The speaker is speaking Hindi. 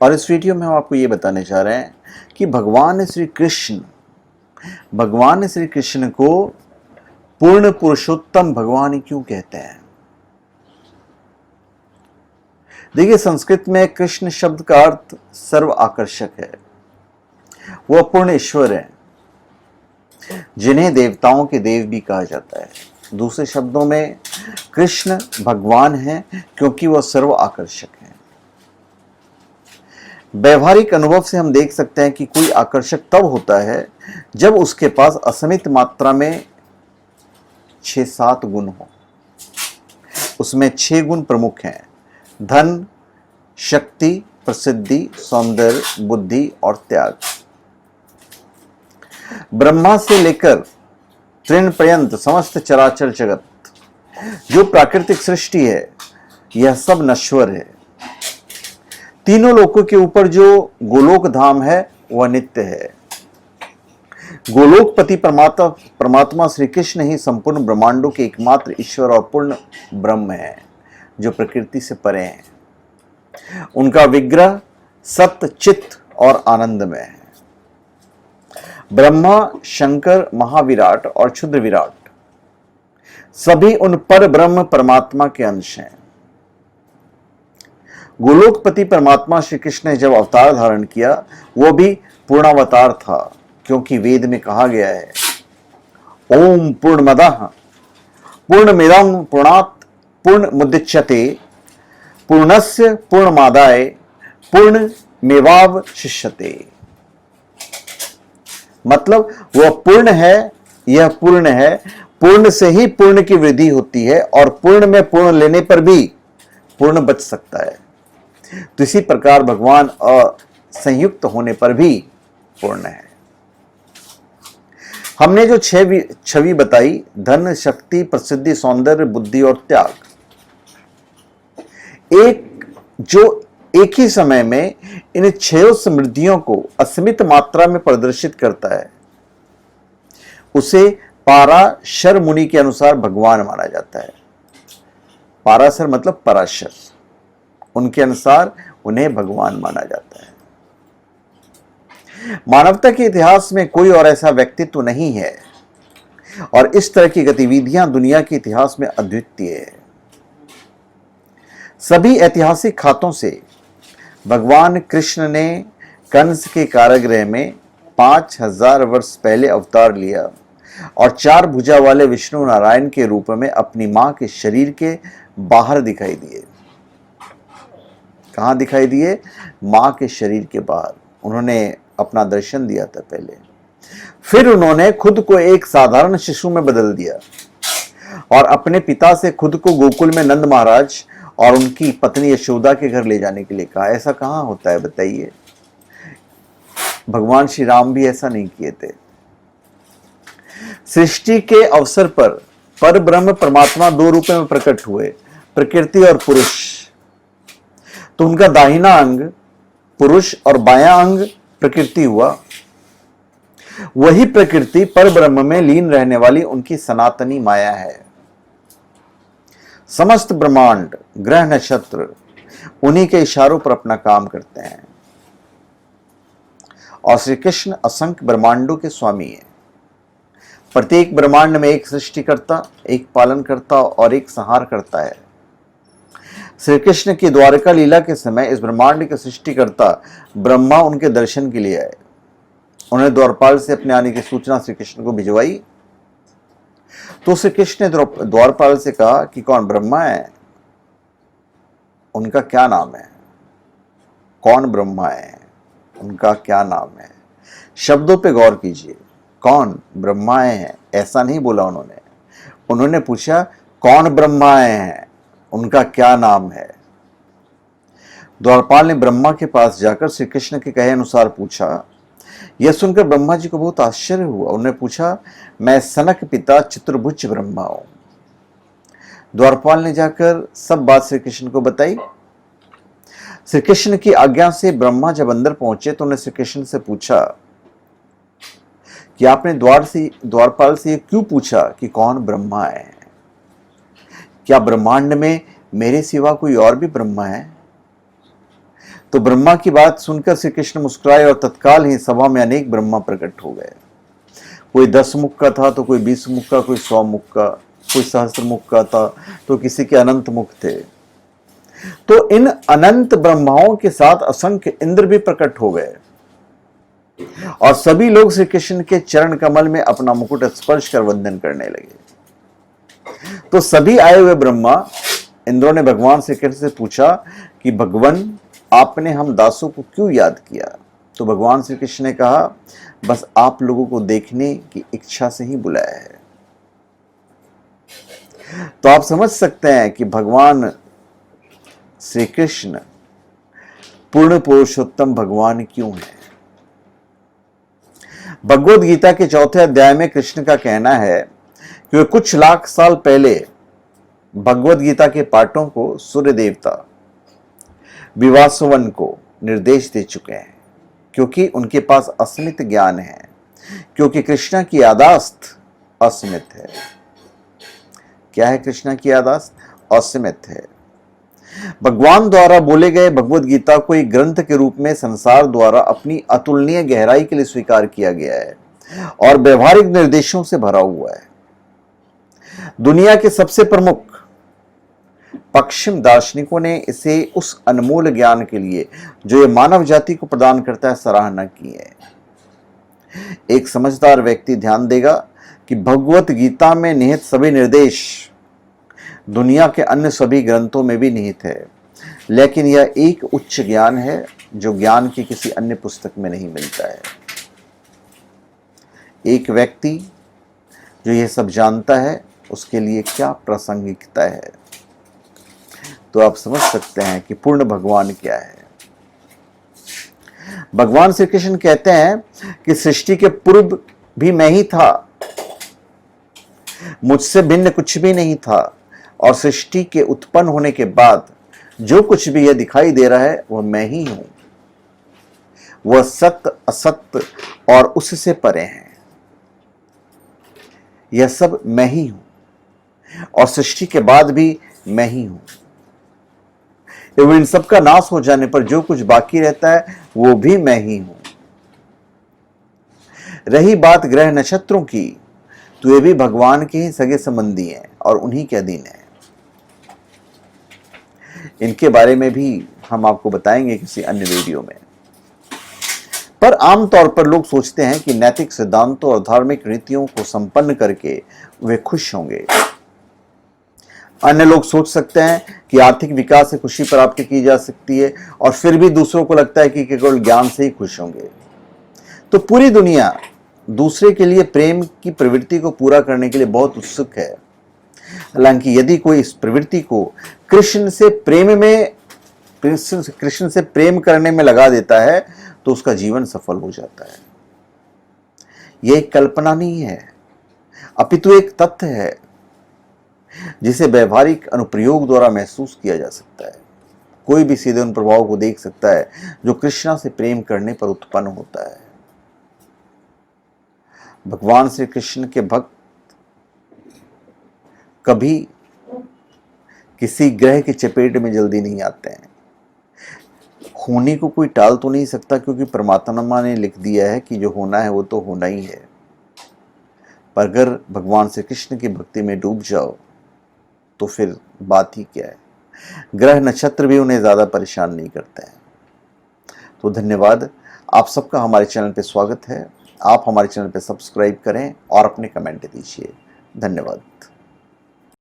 और इस वीडियो में हम आपको ये बताने जा रहे हैं कि भगवान श्री कृष्ण को पूर्ण पुरुषोत्तम भगवान क्यों कहते हैं। देखिए, संस्कृत में कृष्ण शब्द का अर्थ सर्व आकर्षक है। वह पूर्ण ईश्वर है जिन्हें देवताओं के देव भी कहा जाता है। दूसरे शब्दों में कृष्ण भगवान है क्योंकि वह सर्व आकर्षक है। व्यवहारिक अनुभव से हम देख सकते हैं कि कोई आकर्षक तब होता है जब उसके पास असीमित मात्रा में 6-7 गुण हो। उसमें 6 गुण प्रमुख हैं: धन, शक्ति, प्रसिद्धि, सौंदर्य, बुद्धि और त्याग। ब्रह्मा से लेकर तृण पर्यंत समस्त चराचर जगत, जो प्राकृतिक सृष्टि है, यह सब नश्वर है। तीनों लोकों के ऊपर जो गोलोक धाम है वह नित्य है। गोलोकपति परमात्मा श्री कृष्ण ही संपूर्ण ब्रह्मांडों के एकमात्र ईश्वर और पूर्ण ब्रह्म है, जो प्रकृति से परे हैं। उनका विग्रह सत्य, चित्त और आनंदमय है। ब्रह्मा, शंकर, महाविराट और क्षुद्र विराट सभी उन पर ब्रह्म परमात्मा के अंश हैं। गोलोकपति परमात्मा श्री कृष्ण ने जब अवतार धारण किया, वो भी पूर्णावतार था, क्योंकि वेद में कहा गया है, ओम पूर्णमदः पूर्णमिदं पूर्णात् पूर्णमुदच्यते पूर्णस्य पूर्णमादाय पूर्णमेवावशिष्यते। मतलब वह पूर्ण है, यह पूर्ण है, पूर्ण से ही पूर्ण की वृद्धि होती है और पूर्ण में पूर्ण लेने पर भी पूर्ण बच सकता है। तो इसी प्रकार भगवान असंयुक्त होने पर भी पूर्ण है। हमने जो छवि बताई, धन, शक्ति, प्रसिद्धि, सौंदर्य, बुद्धि और त्याग, एक ही समय में इन 6 समृद्धियों को असीमित मात्रा में प्रदर्शित करता है, उसे पाराशर मुनि के अनुसार भगवान माना जाता है। पाराशर मतलब पराशर, उनके अनुसार उन्हें भगवान माना जाता है। मानवता के इतिहास में कोई और ऐसा व्यक्तित्व नहीं है और इस तरह की गतिविधियां दुनिया के इतिहास में अद्वितीय है। सभी ऐतिहासिक खातों से भगवान कृष्ण ने कंस के कारागृह में 5000 वर्ष पहले अवतार लिया और 4 भुजा वाले विष्णु नारायण के रूप में अपनी मां के शरीर के बाहर दिखाई दिए। कहां दिखाई दिए? मां के शरीर के बाहर उन्होंने अपना दर्शन दिया था पहले। फिर उन्होंने खुद को एक साधारण शिशु में बदल दिया और अपने पिता से खुद को गोकुल में नंद महाराज और उनकी पत्नी यशोदा के घर ले जाने के लिए कहा। ऐसा कहां होता है बताइए? भगवान श्री राम भी ऐसा नहीं किए थे। सृष्टि के अवसर पर ब्रह्म परमात्मा 2 रूपों में प्रकट हुए, प्रकृति और पुरुष। तो उनका दाहिना अंग पुरुष और बायां अंग प्रकृति हुआ। वही प्रकृति पर ब्रह्म में लीन रहने वाली उनकी सनातनी माया है। समस्त ब्रह्मांड, ग्रह, नक्षत्र उन्हीं के इशारों पर अपना काम करते हैं और श्री कृष्ण असंख्य ब्रह्मांडों के स्वामी हैं। प्रत्येक ब्रह्मांड में एक सृष्टिकर्ता, एक पालनकर्ता और एक संहारकर्ता है। श्री कृष्ण की द्वारका लीला के समय इस ब्रह्मांड के सृष्टिकर्ता ब्रह्मा उनके दर्शन के लिए आए। उन्होंने द्वारपाल से अपने आने की सूचना श्री कृष्ण को भिजवाई। तो श्री कृष्ण ने द्वारपाल से कहा कि कौन ब्रह्मा है, उनका क्या नाम है? कौन ब्रह्मा है, उनका क्या नाम है? शब्दों पे गौर कीजिए। कौन ब्रह्मा है, ऐसा नहीं बोला उन्होंने। उन्होंने पूछा कौन ब्रह्मा है, उनका क्या नाम है? द्वारपाल ने ब्रह्मा के पास जाकर श्री कृष्ण के कहे अनुसार पूछा। यह सुनकर ब्रह्मा जी को बहुत आश्चर्य हुआ। उन्होंने पूछा, मैं सनक पिता चतुर्भुज ब्रह्मा हूं। द्वारपाल ने जाकर सब बात श्री कृष्ण को बताई। श्री कृष्ण की आज्ञा से ब्रह्मा जब अंदर पहुंचे तो उन्होंने श्री कृष्ण से पूछा कि आपने द्वारपाल से क्यों पूछा कि कौन ब्रह्मा है? क्या ब्रह्मांड में मेरे सिवा कोई और भी ब्रह्मा है? तो ब्रह्मा की बात सुनकर श्री कृष्ण मुस्कुराए और तत्काल ही सभा में अनेक ब्रह्मा प्रकट हो गए। कोई 10 मुख का था, तो कोई 20 मुख का, कोई 100 मुख का, कोई सहस्त्र मुख का था, तो किसी के अनंत मुख थे। तो इन अनंत ब्रह्माओं के साथ असंख्य इंद्र भी प्रकट हो गए और सभी लोग श्री कृष्ण के चरण कमल में अपना मुकुट स्पर्श कर वंदन करने लगे। तो सभी आए हुए ब्रह्मा इंद्रों ने भगवान श्री कृष्ण से पूछा कि भगवान, आपने हम दासों को क्यों याद किया? तो भगवान श्री कृष्ण ने कहा, बस आप लोगों को देखने की इच्छा से ही बुलाया है। तो आप समझ सकते हैं कि भगवान श्री कृष्ण पूर्ण पुरुषोत्तम भगवान क्यों है। भगवद गीता के 4थे अध्याय में कृष्ण का कहना है कि वे कुछ लाख साल पहले भगवद गीता के पाठों को सूर्य देवता विवासवन को निर्देश दे चुके हैं, क्योंकि उनके पास अस्मित ज्ञान है, क्योंकि कृष्णा की यादाश्त असीमित है। क्या है कृष्णा की यादाश्त? असीमित है। भगवान द्वारा बोले गए भगवद गीता को एक ग्रंथ के रूप में संसार द्वारा अपनी अतुलनीय गहराई के लिए स्वीकार किया गया है और व्यवहारिक निर्देशों से भरा हुआ है। दुनिया के सबसे प्रमुख पश्चिम दार्शनिकों ने इसे उस अनमोल ज्ञान के लिए जो ये मानव जाति को प्रदान करता है सराहना की है। एक समझदार व्यक्ति ध्यान देगा कि भगवत गीता में निहित सभी निर्देश दुनिया के अन्य सभी ग्रंथों में भी निहित है, लेकिन यह एक उच्च ज्ञान है जो ज्ञान की किसी अन्य पुस्तक में नहीं मिलता है। एक व्यक्ति जो यह सब जानता है उसके लिए क्या प्रासंगिकता है। तो आप समझ सकते हैं कि पूर्ण भगवान क्या है। भगवान श्री कृष्ण कहते हैं कि सृष्टि के पूर्व भी मैं ही था, मुझसे भिन्न कुछ भी नहीं था, और सृष्टि के उत्पन्न होने के बाद जो कुछ भी यह दिखाई दे रहा है वह मैं ही हूं। वह सत्य, असत्य और उससे परे है। यह सब मैं ही हूं और सृष्टि के बाद भी मैं ही हूं। एवं इन सब का नाश हो जाने पर जो कुछ बाकी रहता है वो भी मैं ही हूं। रही बात ग्रह नक्षत्रों की, तो ये भी भगवान के ही सगे संबंधी हैं और उन्हीं के अधीन है। इनके बारे में भी हम आपको बताएंगे किसी अन्य वीडियो में। पर आमतौर पर लोग सोचते हैं कि नैतिक सिद्धांतों और धार्मिक रीतियों को संपन्न करके वे खुश होंगे। अन्य लोग सोच सकते हैं कि आर्थिक विकास से खुशी प्राप्त की जा सकती है, और फिर भी दूसरों को लगता है कि केवल ज्ञान से ही खुश होंगे। तो पूरी दुनिया दूसरे के लिए प्रेम की प्रवृत्ति को पूरा करने के लिए बहुत उत्सुक है। हालांकि यदि कोई इस प्रवृत्ति को कृष्ण से प्रेम करने में लगा देता है तो उसका जीवन सफल हो जाता है। यह एक कल्पना नहीं है, अपितु एक तथ्य है जिसे व्यवहारिक अनुप्रयोग द्वारा महसूस किया जा सकता है। कोई भी सीधे उन प्रभावों को देख सकता है जो कृष्णा से प्रेम करने पर उत्पन्न होता है। भगवान श्री कृष्ण के भक्त कभी किसी ग्रह की चपेट में जल्दी नहीं आते हैं। होने को कोई टाल तो नहीं सकता, क्योंकि परमात्मा ने लिख दिया है कि जो होना है वो तो होना ही है। पर अगर भगवान श्री कृष्ण की भक्ति में डूब जाओ तो फिर बात ही क्या है। ग्रह नक्षत्र भी उन्हें ज्यादा परेशान नहीं करते हैं। तो धन्यवाद, आप सबका हमारे चैनल पे स्वागत है। आप हमारे चैनल पे सब्सक्राइब करें और अपने कमेंट दीजिए। धन्यवाद।